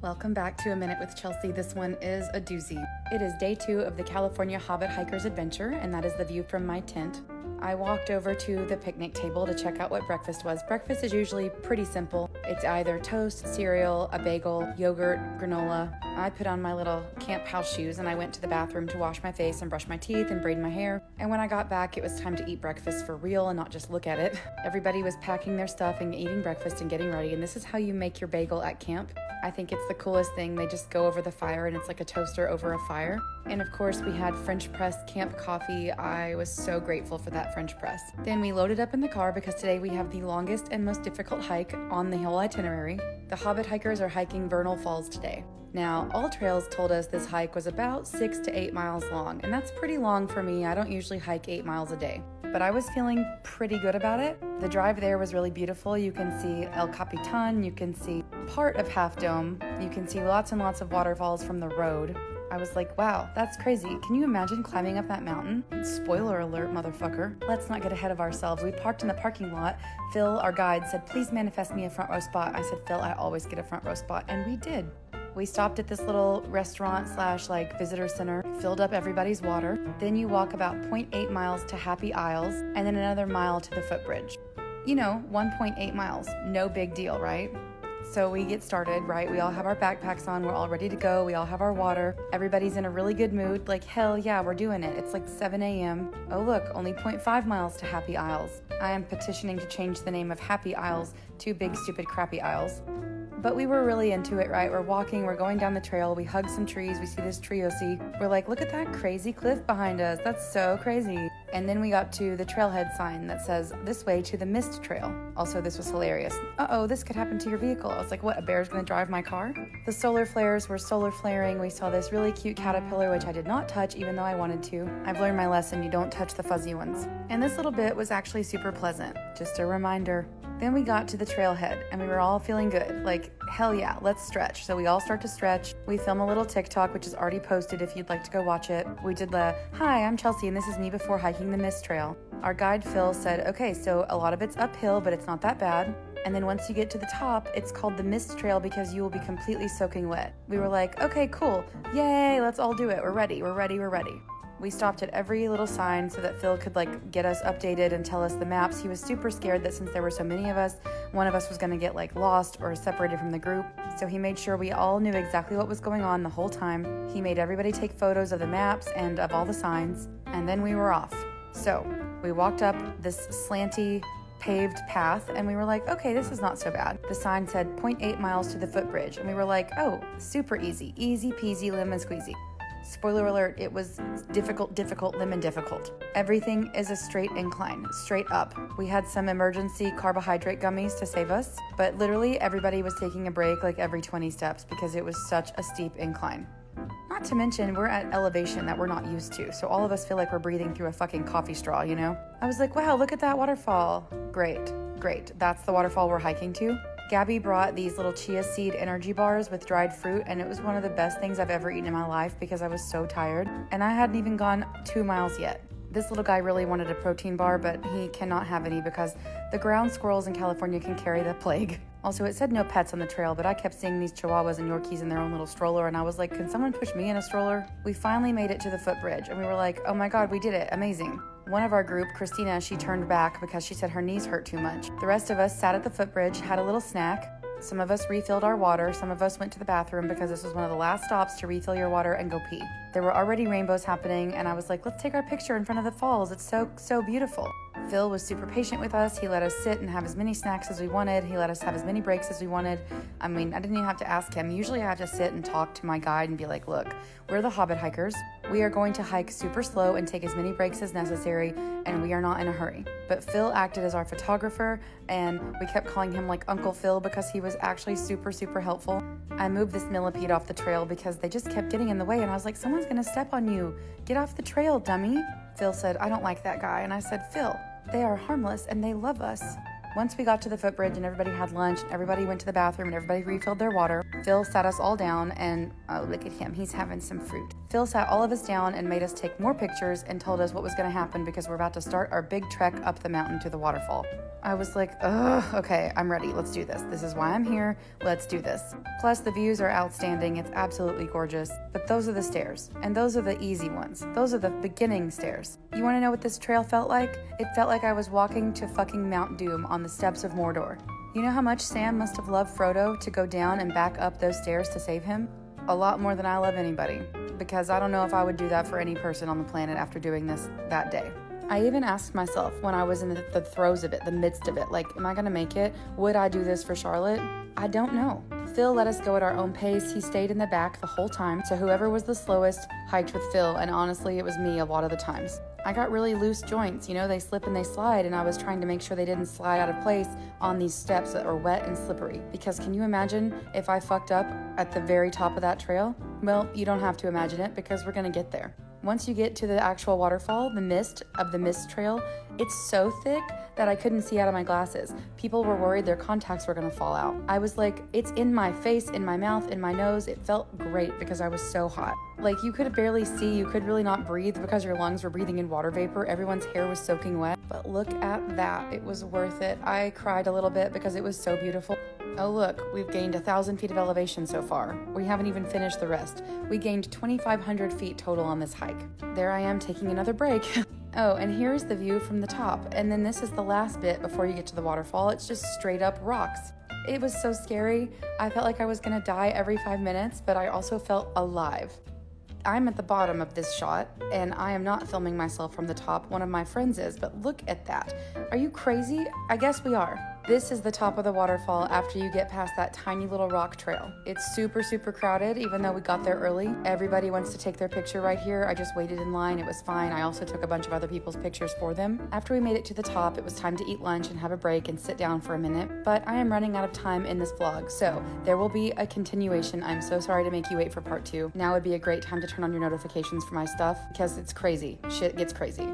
Welcome back to A Minute with Chelsea. This one is a doozy. It is day 2 of the California Hobbit Hikers adventure, and that is the view from my tent. I walked over to the picnic table to check out what breakfast was. Breakfast is usually pretty simple. It's either toast, cereal, a bagel, yogurt, granola. I put on my little camp house shoes and I went to the bathroom to wash my face and brush my teeth and braid my hair. And when I got back, it was time to eat breakfast for real and not just look at it. Everybody was packing their stuff and eating breakfast and getting ready, and this is how you make your bagel at camp. I think it's the coolest thing. They just go over the fire and it's like a toaster over a fire. And of course we had French press camp coffee. I was so grateful for that French press. Then we loaded up in the car because today we have the longest and most difficult hike on the whole itinerary. The Hobbit hikers are hiking Vernal Falls today. Now, All Trails told us this hike was about 6 to 8 miles long, and that's pretty long for me. I don't usually hike 8 miles a day, but I was feeling pretty good about it. The drive there was really beautiful. You can see El Capitan, you can see part of Half Dome, you can see lots and lots of waterfalls from the road. I was like, wow, that's crazy. Can you imagine climbing up that mountain? Spoiler alert, motherfucker. Let's not get ahead of ourselves. We parked in the parking lot. Phil, our guide, said, please manifest me a front row spot. I said, Phil, I always get a front row spot, and we did. We stopped at this little restaurant / visitor center, filled up everybody's water. Then you walk about 0.8 miles to Happy Isles, and then another mile to the footbridge. 1.8 miles, no big deal, right? So we get started, right? We all have our backpacks on, we're all ready to go, we all have our water. Everybody's in a really good mood, like hell yeah, we're doing it. It's like 7 a.m. Oh look, only 0.5 miles to Happy Isles. I am petitioning to change the name of Happy Isles to Big Stupid Crappy Isles. But we were really into it, right? We're walking, we're going down the trail, we hug some trees, we see this tree. We're like, look at that crazy cliff behind us. That's so crazy. And then we got to the trailhead sign that says, this way to the Mist Trail. Also, this was hilarious. Uh-oh, this could happen to your vehicle. I was like, what, a bear's gonna drive my car? The solar flares were solar flaring. We saw this really cute caterpillar, which I did not touch, even though I wanted to. I've learned my lesson, you don't touch the fuzzy ones. And this little bit was actually super pleasant. Just a reminder. Then we got to the trailhead and we were all feeling good. Like, hell yeah, let's stretch. So we all start to stretch. We film a little TikTok, which is already posted if you'd like to go watch it. We did the, hi, I'm Chelsea and this is me before hiking the Mist Trail. Our guide Phil said, okay, so a lot of it's uphill, but it's not that bad. And then once you get to the top, it's called the Mist Trail because you will be completely soaking wet. We were like, okay, cool. Yay, let's all do it. We're ready. We stopped at every little sign so that Phil could get us updated and tell us the maps. He was super scared that since there were so many of us, one of us was gonna get lost or separated from the group. So he made sure we all knew exactly what was going on the whole time. He made everybody take photos of the maps and of all the signs, and then we were off. So we walked up this slanty paved path and we were like, okay, this is not so bad. The sign said 0.8 miles to the footbridge and we were like, oh, super easy peasy lemon squeezy. Spoiler alert, it was difficult, lemon difficult. Everything is a straight incline, straight up. We had some emergency carbohydrate gummies to save us, but literally everybody was taking a break every 20 steps because it was such a steep incline. Not to mention, we're at elevation that we're not used to, so all of us feel like we're breathing through a fucking coffee straw, I was like, wow, look at that waterfall. Great. That's the waterfall we're hiking to. Gabby brought these little chia seed energy bars with dried fruit, and it was one of the best things I've ever eaten in my life because I was so tired, and I hadn't even gone 2 miles yet. This little guy really wanted a protein bar, but he cannot have any because the ground squirrels in California can carry the plague. Also, it said no pets on the trail, but I kept seeing these chihuahuas and Yorkies in their own little stroller, and I was like, can someone push me in a stroller? We finally made it to the footbridge, and we were like, oh my god, we did it, amazing. One of our group, Christina, she turned back because she said her knees hurt too much. The rest of us sat at the footbridge, had a little snack. Some of us refilled our water. Some of us went to the bathroom because this was one of the last stops to refill your water and go pee. There were already rainbows happening, and I was like, let's take our picture in front of the falls. It's so beautiful. Phil was super patient with us. He let us sit and have as many snacks as we wanted. He let us have as many breaks as we wanted. I didn't even have to ask him. Usually I have to sit and talk to my guide and be like, look, we're the Hobbit hikers. We are going to hike super slow and take as many breaks as necessary, and we are not in a hurry. But Phil acted as our photographer, and we kept calling him Uncle Phil because he was actually super helpful. I moved this millipede off the trail because they just kept getting in the way, and I was like, someone's gonna step on you. Get off the trail, dummy. Phil said, I don't like that guy. And I said, Phil, they are harmless and they love us. Once we got to the footbridge and everybody had lunch, and everybody went to the bathroom and everybody refilled their water, Phil sat us all down and, oh, look at him, he's having some fruit. Phil sat all of us down and made us take more pictures and told us what was going to happen because we're about to start our big trek up the mountain to the waterfall. I was like, ugh, okay, I'm ready. Let's do this. This is why I'm here. Let's do this. Plus, the views are outstanding. It's absolutely gorgeous. But those are the stairs, and those are the easy ones. Those are the beginning stairs. You want to know what this trail felt like? It felt like I was walking to fucking Mount Doom on the steps of Mordor. You know how much Sam must have loved Frodo to go down and back up those stairs to save him? A lot more than I love anybody, because I don't know if I would do that for any person on the planet after doing this that day. I even asked myself when I was in the throes of it, the midst of it, like, am I gonna make it? Would I do this for Charlotte? I don't know. Phil let us go at our own pace. He stayed in the back the whole time, so whoever was the slowest hiked with Phil, and honestly, it was me a lot of the times. I got really loose joints, you know, they slip and they slide, and I was trying to make sure they didn't slide out of place on these steps that are wet and slippery. Because can you imagine if I fucked up at the very top of that trail? Well, you don't have to imagine it because we're gonna get there. Once you get to the actual waterfall, the mist of the mist trail, it's so thick that I couldn't see out of my glasses. People were worried their contacts were gonna fall out. I was like, it's in my face, in my mouth, in my nose. It felt great because I was so hot. Like, you could barely see, you could really not breathe because your lungs were breathing in water vapor. Everyone's hair was soaking wet. But look at that, it was worth it. I cried a little bit because it was so beautiful. Oh look, we've gained 1,000 feet of elevation so far. We haven't even finished the rest. We gained 2,500 feet total on this hike. There I am taking another break. Oh, and here's the view from the top. And then this is the last bit before you get to the waterfall. It's just straight up rocks. It was so scary. I felt like I was gonna die every 5 minutes, but I also felt alive. I'm at the bottom of this shot, and I am not filming myself from the top. One of my friends is, but look at that. Are you crazy? I guess we are. This is the top of the waterfall after you get past that tiny little rock trail. It's super, super crowded, even though we got there early. Everybody wants to take their picture right here. I just waited in line. It was fine. I also took a bunch of other people's pictures for them. After we made it to the top, it was time to eat lunch and have a break and sit down for a minute. But I am running out of time in this vlog, so there will be a continuation. I'm so sorry to make you wait for part 2. Now would be a great time to turn on your notifications for my stuff because it's crazy. Shit gets crazy.